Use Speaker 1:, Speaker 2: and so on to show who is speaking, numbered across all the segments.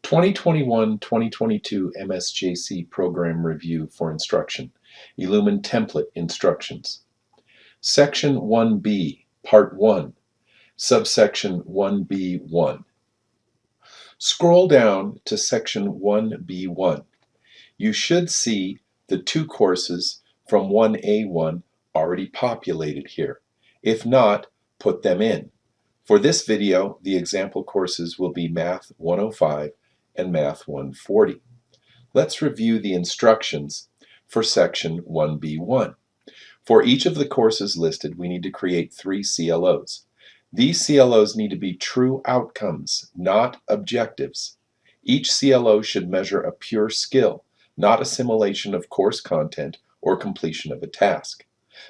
Speaker 1: 2021-2022 MSJC Program Review for Instruction, eLumen Template Instructions. Section 1B, Part 1, Subsection 1B1. Scroll down to Section 1B1. You should see the two courses from 1A1 already populated here. If not, put them in. For this video, the example courses will be Math 105 and Math 140. Let's review the instructions for Section 1B1. For each of the courses listed, we need to create 3 CLOs. These CLOs need to be true outcomes, not objectives. Each CLO should measure a pure skill, not assimilation of course content or completion of a task.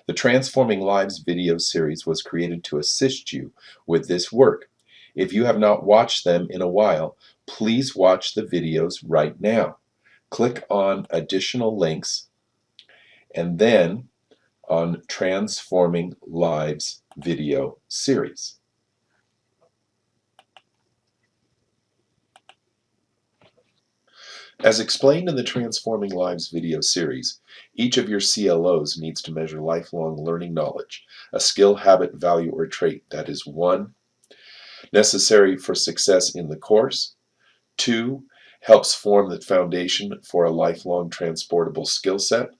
Speaker 1: The Transforming Lives video series was created to assist you with this work. If you have not watched them in a while, please watch the videos right now. Click on additional links and then on Transforming Lives video series. As explained in the Transforming Lives video series, each of your CLOs needs to measure lifelong learning knowledge, a skill, habit, value, or trait that is 1. Necessary for success in the course, 2. Helps form the foundation for a lifelong transportable skill set,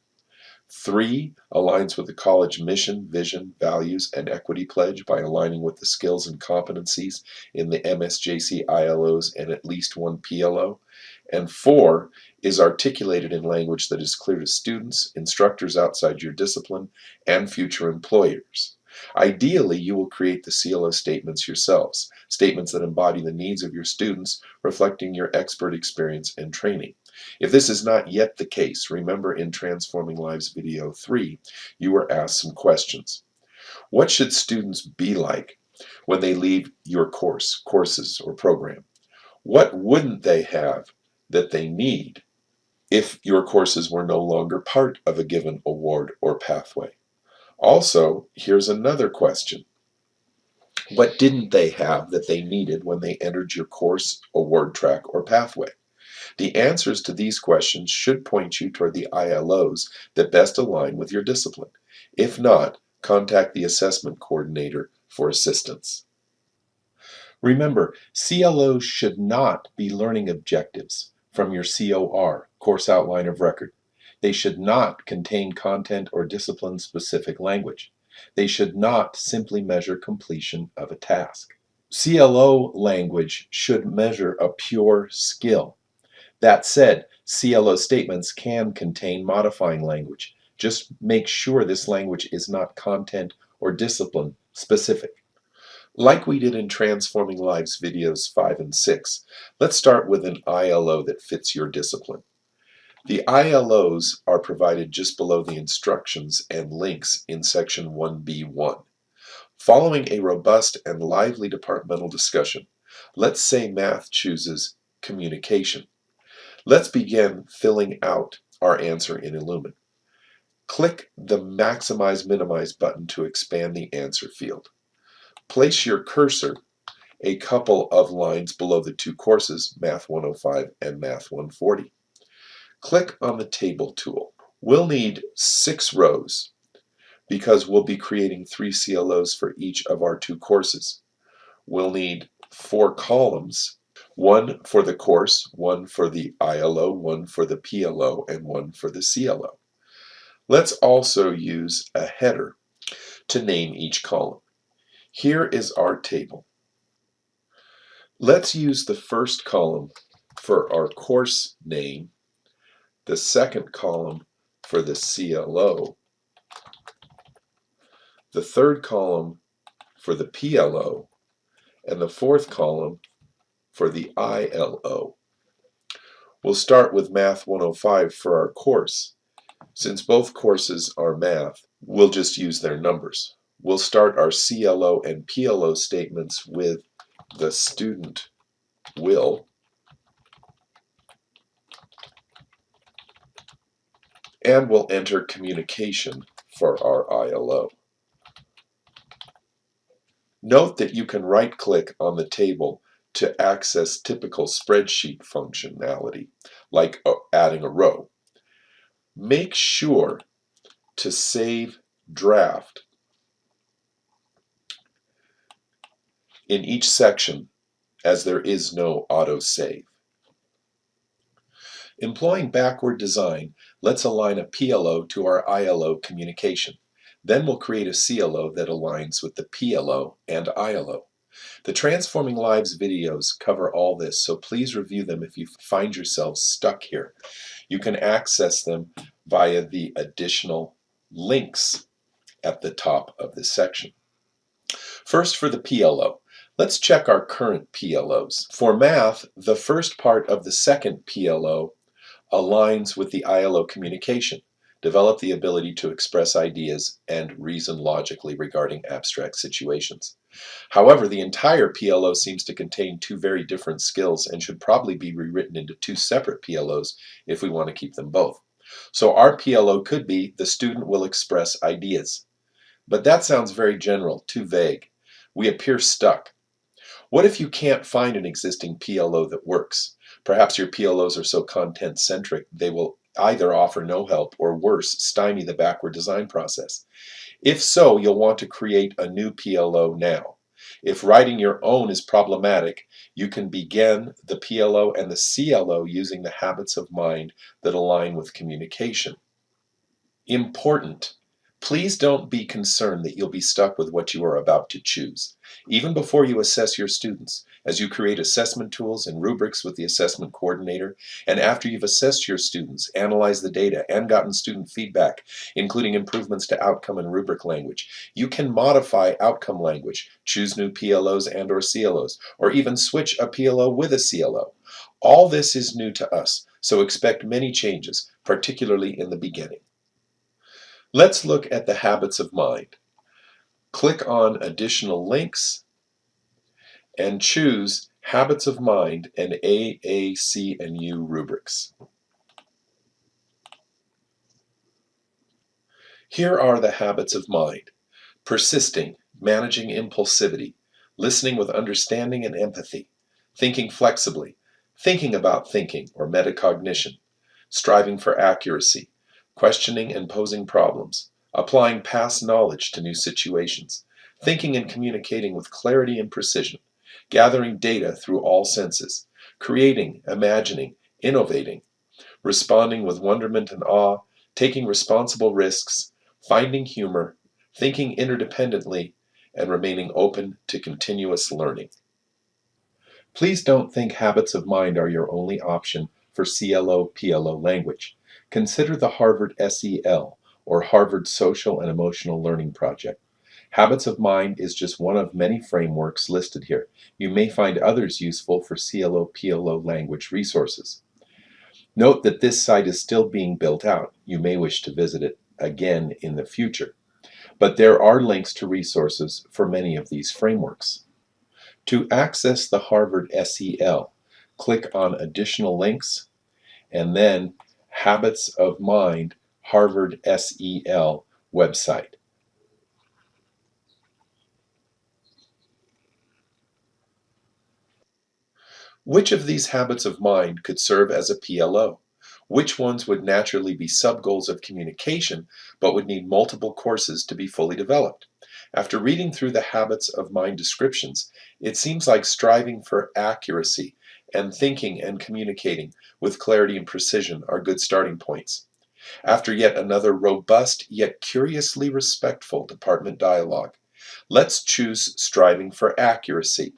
Speaker 1: 3. Aligns with the college mission, vision, values, and equity pledge by aligning with the skills and competencies in the MSJC ILOs and at least one PLO, and 4. Is articulated in language that is clear to students, instructors outside your discipline, and future employers. Ideally, you will create the CLO statements yourselves, statements that embody the needs of your students, reflecting your expert experience and training. If this is not yet the case, remember in Transforming Lives video 3, you were asked some questions. What should students be like when they leave your courses, or program? What wouldn't they have that they need if your courses were no longer part of a given award or pathway? Also, here's another question. What didn't they have that they needed when they entered your course, award track, or pathway? The answers to these questions should point you toward the ILOs that best align with your discipline. If not, contact the assessment coordinator for assistance. Remember, CLOs should not be learning objectives from your COR, Course Outline of Record. They should not contain content or discipline-specific language. They should not simply measure completion of a task. CLO language should measure a pure skill. That said, CLO statements can contain modifying language. Just make sure this language is not content or discipline specific. Like we did in Transforming Lives videos 5 and 6, let's start with an ILO that fits your discipline. The ILOs are provided just below the instructions and links in Section 1B1. Following a robust and lively departmental discussion, let's say Math chooses communication. Let's begin filling out our answer in eLumen. Click the Maximize Minimize button to expand the answer field. Place your cursor a couple of lines below the two courses, Math 105 and Math 140. Click on the Table tool. We'll need 6 rows because we'll be creating 3 CLOs for each of our 2 courses. We'll need 4 columns, 1 for the course, 1 for the ILO, 1 for the PLO, and 1 for the CLO. Let's also use a header to name each column. Here is our table. Let's use the first column for our course name, the second column for the CLO, the third column for the PLO, and the fourth column for the ILO. We'll start with Math 105 for our course. Since both courses are math, we'll just use their numbers. We'll start our CLO and PLO statements with the student will, and we'll enter communication for our ILO. Note that you can right-click on the table to access typical spreadsheet functionality, like adding a row. Make sure to save draft in each section, as there is no autosave. Employing backward design, let's align a PLO to our ILO communication. Then we'll create a CLO that aligns with the PLO and ILO. The Transforming Lives videos cover all this, so please review them if you find yourselves stuck here. You can access them via the additional links at the top of this section. First, for the PLO. Let's check our current PLOs. For math, the first part of the second PLO aligns with the ILO communication. Develop the ability to express ideas and reason logically regarding abstract situations. However, the entire PLO seems to contain two very different skills and should probably be rewritten into two separate PLOs if we want to keep them both. So our PLO could be, the student will express ideas. But that sounds very general, too vague. We appear stuck. What if you can't find an existing PLO that works? Perhaps your PLOs are so content-centric they will either offer no help or worse, stymie the backward design process. If so, you'll want to create a new PLO now. If writing your own is problematic, you can begin the PLO and the CLO using the habits of mind that align with communication. Important. Please don't be concerned that you'll be stuck with what you are about to choose. Even before you assess your students, as you create assessment tools and rubrics with the assessment coordinator, and after you've assessed your students, analyzed the data, and gotten student feedback, including improvements to outcome and rubric language, you can modify outcome language, choose new PLOs and or CLOs, or even switch a PLO with a CLO. All this is new to us, so expect many changes, particularly in the beginning. Let's look at the habits of mind. Click on additional links and choose Habits of Mind and A, C, and U rubrics. Here are the habits of mind: persisting, managing impulsivity, listening with understanding and empathy, thinking flexibly, thinking about thinking or metacognition, striving for accuracy, questioning and posing problems, applying past knowledge to new situations, thinking and communicating with clarity and precision, gathering data through all senses, creating, imagining, innovating, responding with wonderment and awe, taking responsible risks, finding humor, thinking interdependently, and remaining open to continuous learning. Please don't think habits of mind are your only option for CLO-PLO language. Consider the Harvard SEL, or Harvard Social and Emotional Learning Project. Habits of Mind is just one of many frameworks listed here. You may find others useful for CLO-PLO language resources. Note that this site is still being built out. You may wish to visit it again in the future. But there are links to resources for many of these frameworks. To access the Harvard SEL, click on Additional Links and then Habits of Mind Harvard SEL website. Which of these habits of mind could serve as a PLO? Which ones would naturally be sub-goals of communication but would need multiple courses to be fully developed? After reading through the habits of mind descriptions, it seems like striving for accuracy and thinking and communicating with clarity and precision are good starting points. After yet another robust yet curiously respectful department dialogue, let's choose striving for accuracy.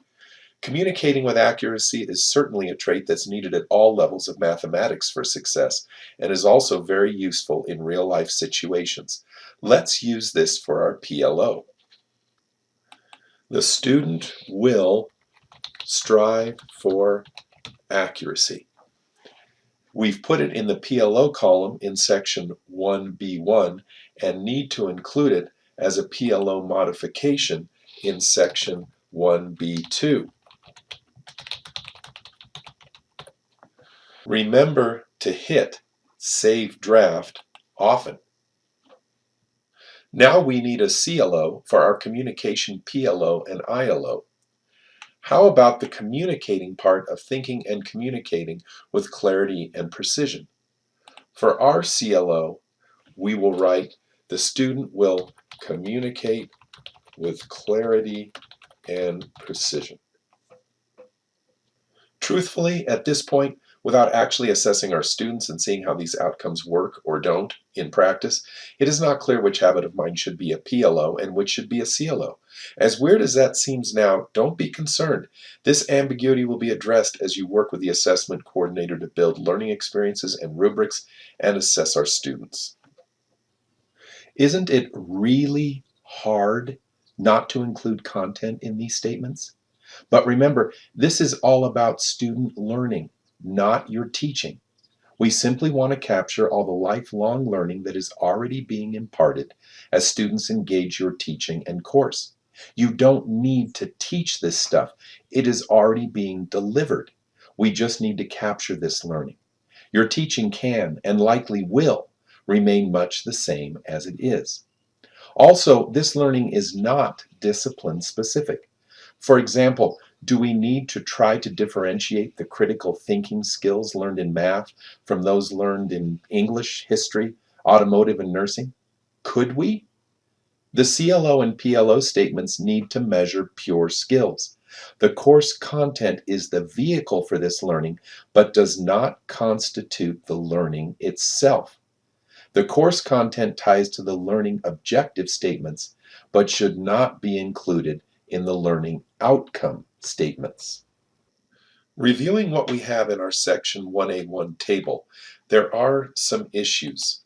Speaker 1: Communicating with accuracy is certainly a trait that's needed at all levels of mathematics for success and is also very useful in real-life situations. Let's use this for our PLO. The student will strive for accuracy. We've put it in the PLO column in section 1B1 and need to include it as a PLO modification in section 1B2. Remember to hit Save Draft often. Now we need a CLO for our communication PLO and ILO. How about the communicating part of thinking and communicating with clarity and precision? For our CLO, we will write, the student will communicate with clarity and precision. Truthfully, at this point, without actually assessing our students and seeing how these outcomes work or don't in practice, it is not clear which habit of mind should be a PLO and which should be a CLO. As weird as that seems now, don't be concerned. This ambiguity will be addressed as you work with the assessment coordinator to build learning experiences and rubrics and assess our students. Isn't it really hard not to include content in these statements? But remember, this is all about student learning, not your teaching. We simply want to capture all the lifelong learning that is already being imparted as students engage your teaching and course. You don't need to teach this stuff. It is already being delivered. We just need to capture this learning. Your teaching can and likely will remain much the same as it is. Also, this learning is not discipline specific. For example, do we need to try to differentiate the critical thinking skills learned in math from those learned in English, history, automotive, and nursing? Could we? The CLO and PLO statements need to measure pure skills. The course content is the vehicle for this learning, but does not constitute the learning itself. The course content ties to the learning objective statements, but should not be included in the learning outcome statements. Reviewing what we have in our section 1A1 table, there are some issues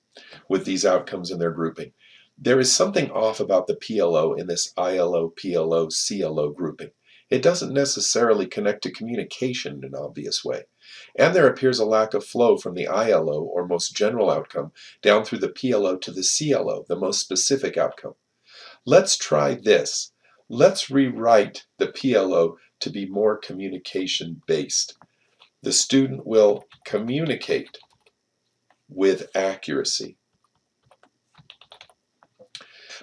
Speaker 1: with these outcomes and their grouping. There is something off about the PLO in this ILO, PLO, CLO grouping. It doesn't necessarily connect to communication in an obvious way. And there appears a lack of flow from the ILO, or most general outcome, down through the PLO to the CLO, the most specific outcome. Let's try this. Let's rewrite the PLO to be more communication based. The student will communicate with accuracy.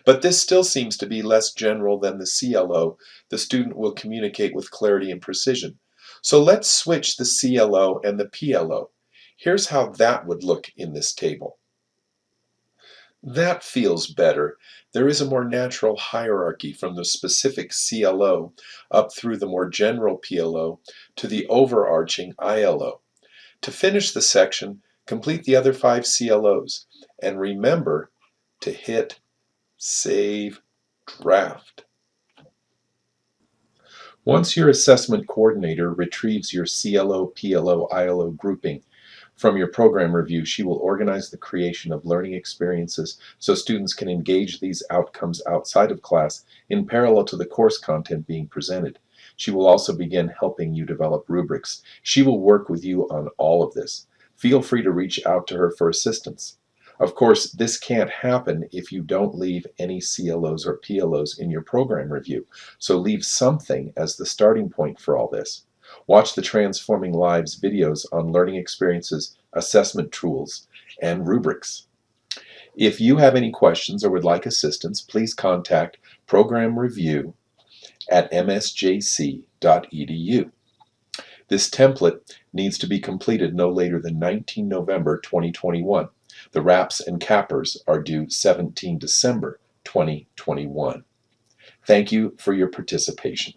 Speaker 1: But this still seems to be less general than the CLO. The student will communicate with clarity and precision. So let's switch the CLO and the PLO. Here's how that would look in this table. That feels better. There is a more natural hierarchy from the specific CLO up through the more general PLO to the overarching ILO. To finish the section, complete the other 5 CLOs and remember to hit Save Draft. Once your assessment coordinator retrieves your CLO, PLO, ILO grouping from your program review, she will organize the creation of learning experiences so students can engage these outcomes outside of class in parallel to the course content being presented. She will also begin helping you develop rubrics. She will work with you on all of this. Feel free to reach out to her for assistance. Of course, this can't happen if you don't leave any CLOs or PLOs in your program review, so leave something as the starting point for all this. Watch the Transforming Lives videos on learning experiences, assessment tools, and rubrics. If you have any questions or would like assistance, please contact Program Review at msjc.edu. This template needs to be completed no later than 19 November 2021. The wraps and cappers are due 17 December 2021. Thank you for your participation.